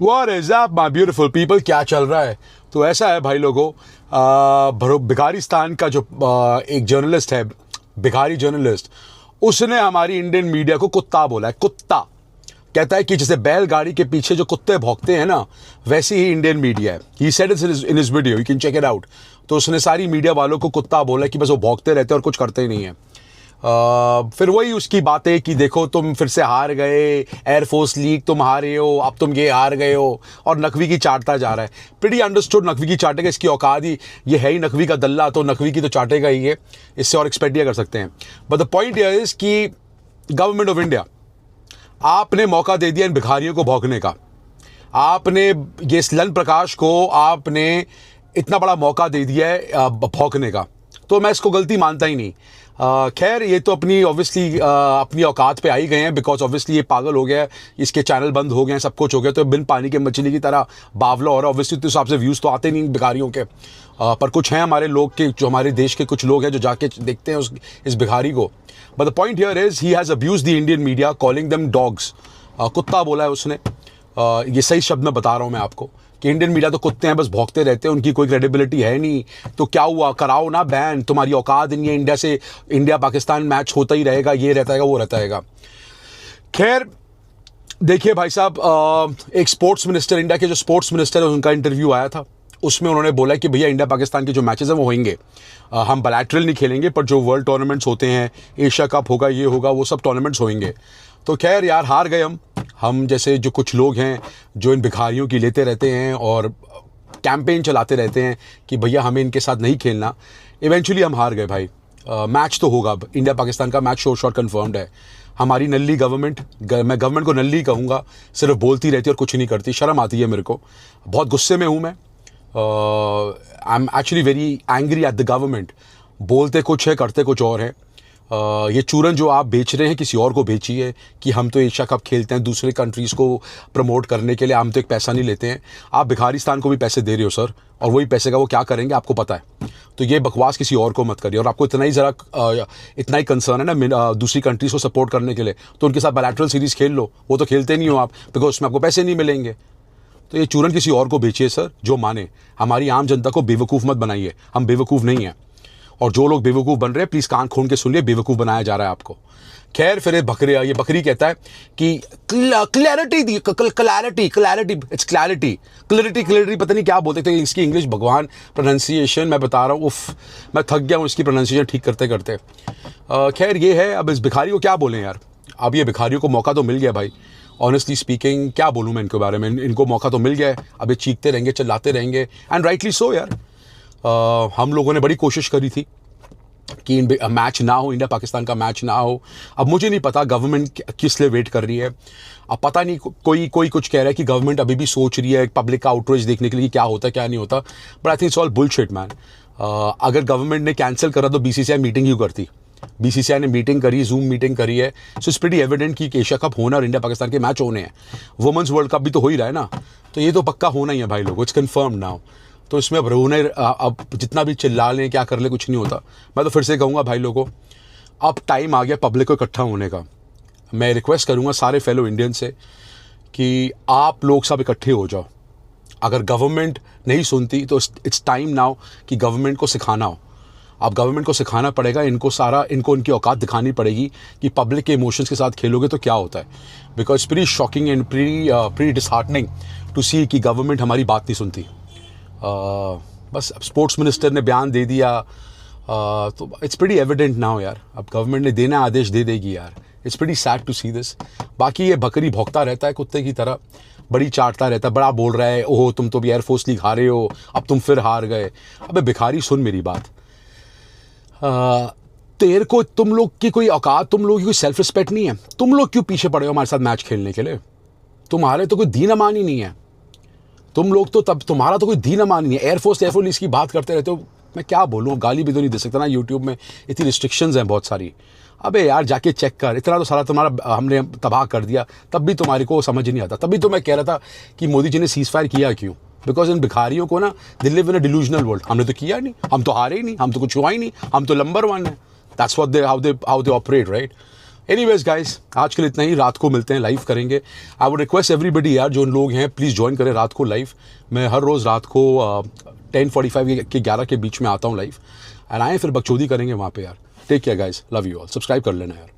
What is up my beautiful people? क्या चल रहा है? तो ऐसा है भाई लोगों, भिखारिस्तान का जो एक जर्नलिस्ट है, भिखारी जर्नलिस्ट, उसने हमारी इंडियन मीडिया को कुत्ता बोला है। कुत्ता कहता है कि जैसे बैलगाड़ी के पीछे जो कुत्ते भौंकते हैं ना, वैसी ही इंडियन मीडिया है। He said it in his video, you can check it out. तो उसने सारी मीडिया वालों को कुत्ता बोला कि बस वो भौंकते रहते हैं और कुछ करते ही नहीं है। फिर वही उसकी बातें कि देखो तुम फिर से हार गए, एयरफोर्स लीग तुम हारे हो, अब तुम ये हार गए हो, और नकवी की चाटता जा रहा है। प्रीटी अंडरस्टूड, नकवी की चाटेगा, इसकी औकात ही ये है ही नकवी का दल्ला, तो नकवी की तो चाटेगा ही ये, इससे और एक्सपेक्ट कर सकते हैं। But the point here is कि गवर्नमेंट ऑफ इंडिया, आपने मौका दे दिया इन भिखारियों को भौंकने का। आपने ये लन प्रकाश को आपने इतना बड़ा मौका दे दिया है भौंकने का, तो मैं इसको गलती मानता ही नहीं। खैर ये तो अपनी ऑब्वियसली अपनी औकात पे आ ही गए हैं, बिकॉज ऑब्वियसली ये पागल हो गया है, इसके चैनल बंद हो गए हैं, सब कुछ हो गया, तो बिन पानी के मछली की तरह बावला हो रहा है। ऑब्वियसली तो हिसाब से व्यूज़ तो आते नहीं भिखारियों के, पर कुछ हैं हमारे लोग के, जो हमारे देश के कुछ लोग हैं जो जाके देखते हैं इस भिखारी को। But the point here is he has abuse the Indian media calling them dogs. कुत्ता बोला है उसने। ये सही शब्द में बता रहा हूँ मैं आपको कि इंडियन मीडिया तो कुत्ते हैं, बस भौंकते रहते हैं, उनकी कोई क्रेडिबिलिटी है नहीं। तो क्या हुआ, कराओ ना बैन, तुम्हारी औकात नहीं है इंडिया से, इंडिया पाकिस्तान मैच होता ही रहेगा, ये रहता है वो रहता है। खैर देखिए भाई साहब, एक स्पोर्ट्स मिनिस्टर, इंडिया के जो स्पोर्ट्स मिनिस्टर है, उनका इंटरव्यू आया था। उसमें उन्होंने बोला कि भैया इंडिया पाकिस्तान के जो मैचेस हैं वो होंगे, हम बायलैटरल नहीं खेलेंगे, पर जो वर्ल्ड टूर्नामेंट्स होते हैं, एशिया कप होगा, ये होगा, वो सब टूर्नामेंट्स होंगे। तो खैर यार, हार गए हम जैसे जो कुछ लोग हैं जो इन भिखारियों की लेते रहते हैं और कैंपेन चलाते रहते हैं कि भैया हमें इनके साथ नहीं खेलना। इवेंचुअली हम हार गए भाई। मैच तो होगा, अब इंडिया पाकिस्तान का मैच शोर शॉट कन्फर्म्ड है। हमारी नल्ली गवर्नमेंट, मैं गवर्नमेंट को नल्ली कहूँगा, सिर्फ बोलती रहती है और कुछ नहीं करती। शर्म आती है मेरे को, बहुत गुस्से में हूँ मैं। I am actually very angry at the government. बोलते कुछ है, करते कुछ और है। ये चूरन जो आप बेच रहे हैं, किसी और को बेचिए कि हम तो एशिया कप खेलते हैं दूसरे कंट्रीज़ को प्रमोट करने के लिए, हम तो एक पैसा नहीं लेते हैं। आप भिखारिस्तान को भी पैसे दे रहे हो सर, और वही पैसे का वो क्या करेंगे आपको पता है। तो ये बकवास किसी और को मत करिए। और आपको इतना ही कंसर्न है ना दूसरी कंट्रीज़ को सपोर्ट करने के लिए, तो उनके साथ बायलैटरल सीरीज़ खेल लो। वो तो खेलते नहीं हो आप, बिकॉज उसमें आपको पैसे नहीं मिलेंगे। तो ये चूरन किसी और को बेचिए सर, जो माने। हमारी आम जनता को बेवकूफ़ मत बनाइए, हम बेवकूफ़ नहीं हैं। और जो लोग बेवकूफ़ बन रहे हैं, प्लीज़ कान खोल के सुनिए, बेवकूफ़ बनाया जा रहा है आपको। खैर फिर ये बकरी कहता है कि clarity the, clarity it's clarity पता नहीं क्या बोलते थे इसकी इंग्लिश, भगवान प्रोनाउंसिएशन मैं बता रहा हूँ, उफ मैं थक गया हूँ इसकी प्रोनाउंसिएशन ठीक करते करते। खैर ये है, अब इस भिखारी को क्या बोलें यार। अब ये भिखारियों को मौका तो मिल गया भाई, ऑनेस्टली स्पीकिंग क्या बोलूँ मैं इनके बारे में। इनको मौका तो मिल गया है, अब ये चीखते रहेंगे, चिल्लाते रहेंगे, एंड राइटली सो यार। हम लोगों ने बड़ी कोशिश करी थी कि मैच ना हो, इंडिया पाकिस्तान का मैच ना हो। अब मुझे नहीं पता गवर्नमेंट किस लिए वेट कर रही है। अब पता नहीं, कोई कुछ कह रहा है कि गवर्नमेंट अभी भी सोच रही है पब्लिक का आउटरीच देखने के लिए क्या होता है क्या नहीं होता। But I think it's all bullshit man. अगर गवर्नमेंट ने कैंसिल करा तो बीसीसीआई मीटिंग क्यों करती। बीसीसीआई ने मीटिंग करी, जूम मीटिंग करी है, सो इट्स प्रीटी एविडेंट कि एशिया कप होना और इंडिया पाकिस्तान के मैच होने हैं। वुमेन्स वर्ल्ड कप भी तो हो ही रहा है ना, तो ये तो पक्का होना ही है भाई लोग, इट्स कन्फर्म नाउ। तो इसमें अब रोने, अब जितना भी चिल्ला लें, क्या कर ले, कुछ नहीं होता। मैं तो फिर से कहूँगा भाई लोगों, अब टाइम आ गया पब्लिक को इकट्ठा होने का। मैं रिक्वेस्ट करूँगा सारे फेलो इंडियन से कि आप लोग सब इकट्ठे हो जाओ। अगर गवर्नमेंट नहीं सुनती तो इट्स टाइम नाउ कि गवर्नमेंट को सिखाना हो। अब गवर्नमेंट को सिखाना पड़ेगा, इनको उनकी औकात दिखानी पड़ेगी कि पब्लिक के इमोशंस के साथ खेलोगे तो क्या होता है। Because pre shocking and pre disheartening to see कि गवर्नमेंट हमारी बात नहीं सुनती। बस अब स्पोर्ट्स मिनिस्टर ने बयान दे दिया, तो इट्स प्रीटी एविडेंट नाउ यार। अब गवर्नमेंट ने देना आदेश दे देगी यार। It's pretty sad to see this. बाकी ये बकरी भौंकता रहता है कुत्ते की तरह, बड़ी चाटता रहता है, बड़ा बोल रहा है, ओहो तुम तो भी एयरफोर्स लीग हारे हो, अब तुम फिर हार गए। अबे भिखारी सुन मेरी बात, तेरे को, तुम लोग की कोई औकात, तुम लोगों की कोई सेल्फ रिस्पेक्ट नहीं है। तुम लोग क्यों पीछे पड़े हो हमारे साथ मैच खेलने के लिए। तुम्हारे तो कोई दीन अमान ही नहीं है। तुम लोग तो, तब तुम्हारा तो कोई दीन अमान नहीं है। एयरफोर्स इसकी बात करते रहते हो। मैं क्या बोलूँ, गाली भी तो नहीं दे सकता ना यूट्यूब में, इतनी रिस्ट्रिक्शंस हैं बहुत सारी। अबे यार जाके चेक कर, इतना तो सारा तुम्हारा हमने तबाह कर दिया, तब भी तुम्हारे को समझ नहीं आता। तभी तो मैं कह रहा था कि मोदी जी ने सीज फायर किया क्यों। बिकॉज इन भिखारियों को ना, they live in a delusional world. हमने तो किया नहीं, हम तो हारे ही नहीं, हम तो कुछ हुआ ही नहीं, हम तो नंबर 1 है। That's what they how they operate, right. Anyways guys, आज के लिए इतना ही। रात को मिलते हैं, लाइव करेंगे। आई वुड रिक्वेस्ट एवरीबडी यार, जो लोग हैं प्लीज़ ज्वाइन करें रात को लाइव। मैं हर रोज़ रात को 10:45 के 11 के बीच में आता हूँ लाइव, एंड आए फिर बकचोदी करेंगे वहाँ पे यार। Take care guys, love you all. Subscribe कर लेना यार।